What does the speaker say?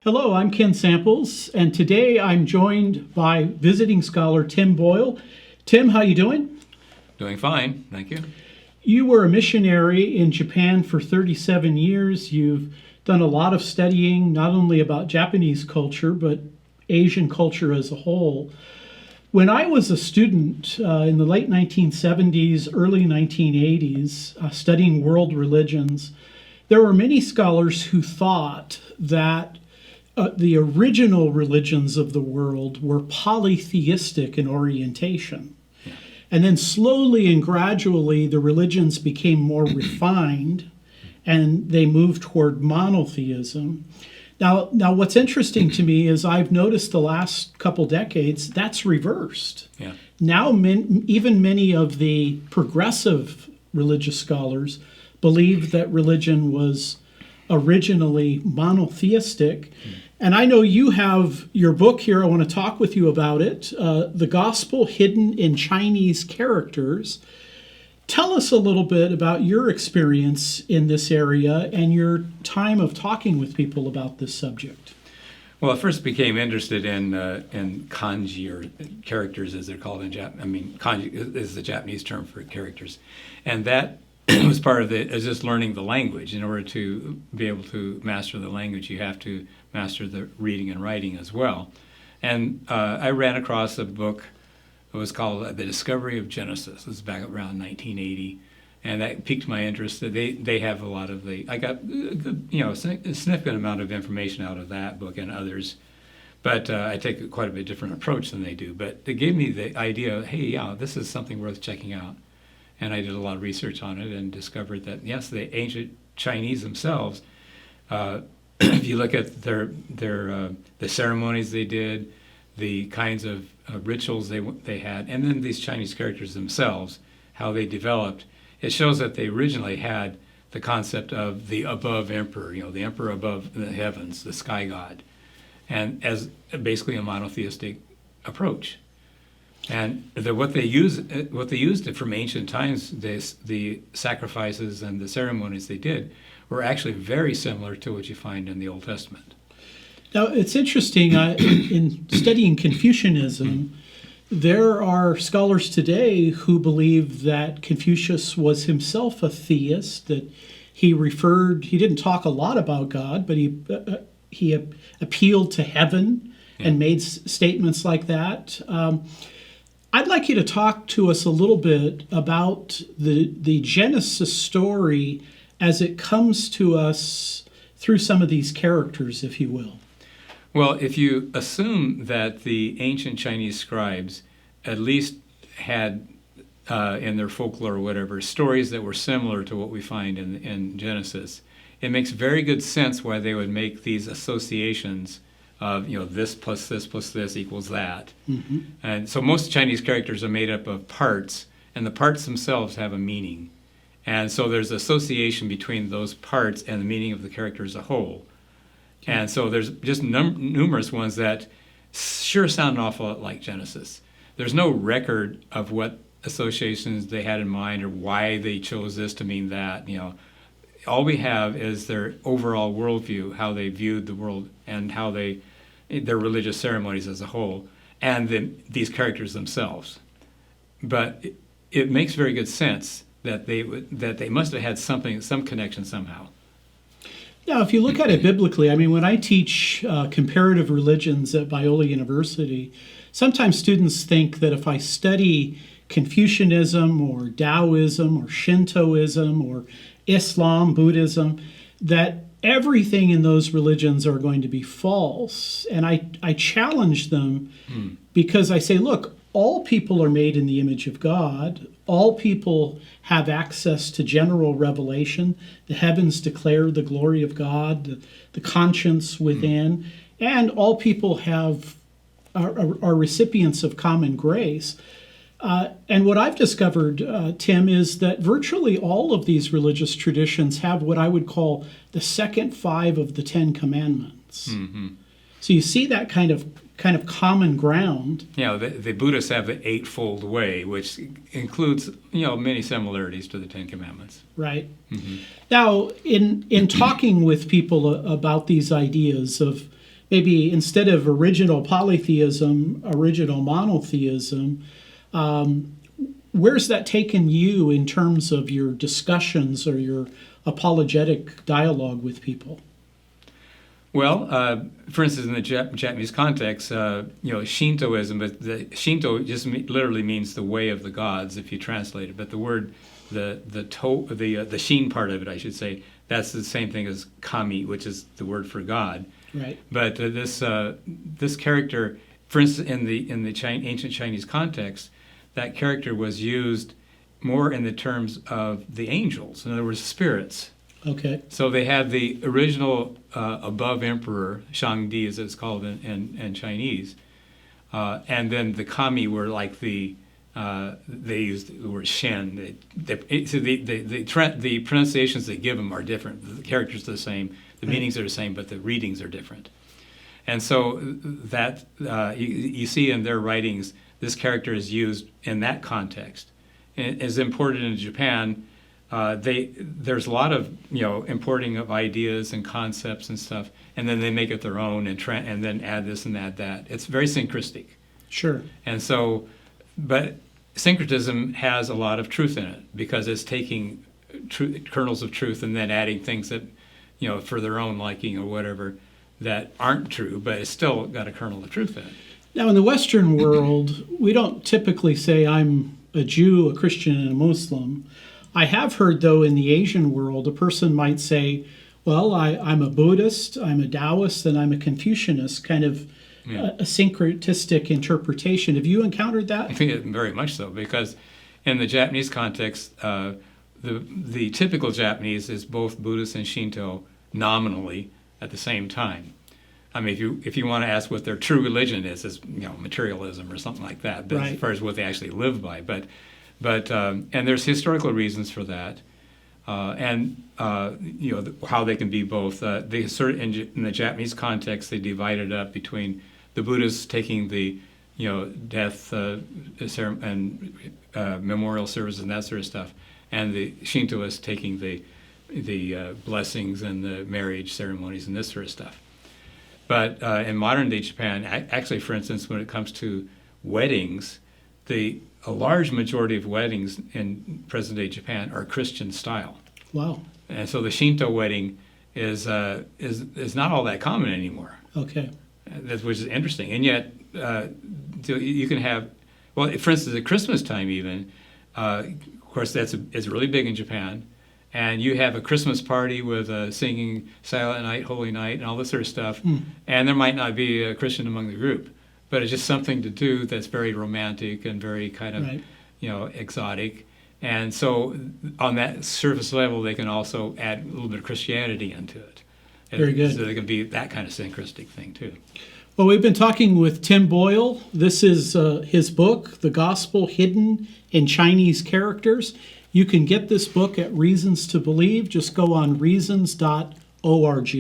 Hello, I'm Ken Samples, and today I'm joined by visiting scholar Tim Boyle. Tim, how you doing? Doing fine, thank you. You were a missionary in Japan for 37 years. You've done a lot of studying, not only about Japanese culture, but Asian culture as a whole. When I was a student in the late 1970s, early 1980s, studying world religions, there were many scholars who thought that the original religions of the world were polytheistic in orientation. Yeah. And then slowly and gradually, the religions became more refined and they moved toward monotheism. Now, what's interesting to me is I've noticed the last couple decades that's reversed. Yeah. Now, even many of the progressive religious scholars believe that religion was originally monotheistic. And I know you have your book here. I want to talk with you about it, The Gospel Hidden in Chinese Characters. Tell us a little bit about your experience in this area and your time of talking with people about this subject. Well, I first became interested in kanji, or characters as they're called in Japanese. I mean, kanji is the Japanese term for characters. And that was part of it, is just learning the language. In order to be able to master the language, you have to master the reading and writing as well. And I ran across a book that was called The Discovery of Genesis. It was back around 1980. And that piqued my interest. They have a lot of I got a significant amount of information out of that book and others. But I take quite a bit different approach than they do. But it gave me the idea, hey, yeah, this is something worth checking out. And I did a lot of research on it and discovered that, yes, the ancient Chinese themselves, if you look at the ceremonies they did, the kinds of rituals they had, and then these Chinese characters themselves, how they developed, it shows that they originally had the concept of the above emperor, the emperor above the heavens, the sky god, and as basically a monotheistic approach. And what they used from ancient times, the sacrifices and the ceremonies they did, were actually very similar to what you find in the Old Testament. Now, it's interesting, in studying Confucianism, there are scholars today who believe that Confucius was himself a theist, that he didn't talk a lot about God, but he appealed to heaven and made statements like that. I'd like you to talk to us a little bit about the Genesis story as it comes to us through some of these characters, if you will. Well, if you assume that the ancient Chinese scribes at least had in their folklore or whatever stories that were similar to what we find in Genesis, it makes very good sense why they would make these associations of this plus this equals that. Mm-hmm. And so most Chinese characters are made up of parts, and the parts themselves have a meaning. And so there's association between those parts and the meaning of the character as a whole. Okay. And so there's just numerous ones that sure sound an awful lot like Genesis. There's no record of what associations they had in mind or why they chose this to mean that. All we have is their overall worldview, how they viewed the world and how their religious ceremonies as a whole, and these characters themselves. But it makes very good sense that they must have had some connection somehow. Now, if you look at it biblically, I mean, when I teach comparative religions at Biola University, sometimes students think that if I study Confucianism or Taoism or Shintoism or Islam, Buddhism, that everything in those religions are going to be false. And I challenge them because I say, look, all people are made in the image of God. All people have access to general revelation. The heavens declare the glory of God, the conscience within, and all people are recipients of common grace. And what I've discovered, Tim, is that virtually all of these religious traditions have what I would call the second five of the Ten Commandments. Mm-hmm. So you see that kind of common ground. The Buddhists have the Eightfold Way, which includes many similarities to the Ten Commandments. Right. Mm-hmm. Now, in talking with people about these ideas of maybe instead of original polytheism, original monotheism. Where's that taken you in terms of your discussions or your apologetic dialogue with people? Well, for instance, in the Japanese context, Shintoism, but the Shinto just literally means the way of the gods if you translate it. But the word, the Shin part of it, I should say, that's the same thing as kami, which is the word for God. Right. But this character, for instance, in the ancient Chinese context, that character was used more in the terms of the angels, in other words, spirits. Okay. So they had the original above emperor, Shangdi as it's called in Chinese, and then the kami were like they used the word shen. The pronunciations they give them are different. The characters are the same, the meanings are the same, but the readings are different. And so that you see in their writings, this character is used in that context. And is imported into Japan. There's a lot of importing of ideas and concepts and stuff, and then they make it their own and then add this and add that. It's very syncretic. Sure. And so, but syncretism has a lot of truth in it because it's taking kernels of truth and then adding things that, for their own liking or whatever, that aren't true, but it's still got a kernel of truth in it. Now, in the Western world, we don't typically say I'm a Jew, a Christian, and a Muslim. I have heard, though, in the Asian world, a person might say, well, I'm a Buddhist, I'm a Taoist, and I'm a Confucianist, kind of a syncretistic interpretation. Have you encountered that? I think it very much so, because in the Japanese context, the typical Japanese is both Buddhist and Shinto nominally at the same time. I mean, if you want to ask what their true religion is materialism or something like that. But right. As far as what they actually live by, but and there's historical reasons for that, and how they can be both. They sort of in the Japanese context, they divided up between the Buddhists taking the death and memorial services and that sort of stuff, and the Shintoists taking the blessings and the marriage ceremonies and this sort of stuff. But in modern-day Japan, actually, for instance, when it comes to weddings, a large majority of weddings in present-day Japan are Christian style. Wow. And so the Shinto wedding is not all that common anymore. Okay. Which is interesting. And yet, you can have, well, for instance, at Christmas time even, of course, it's really big in Japan. And you have a Christmas party with singing Silent Night, Holy Night, and all this sort of stuff. And there might not be a Christian among the group, but it's just something to do that's very romantic and very kind of, right. Exotic. And so on that surface level, they can also add a little bit of Christianity into it. Very good. So there can be that kind of syncretistic thing, too. Well, we've been talking with Tim Boyle. This is his book, The Gospel Hidden in Chinese Characters. You can get this book at Reasons to Believe. Just go on reasons.org.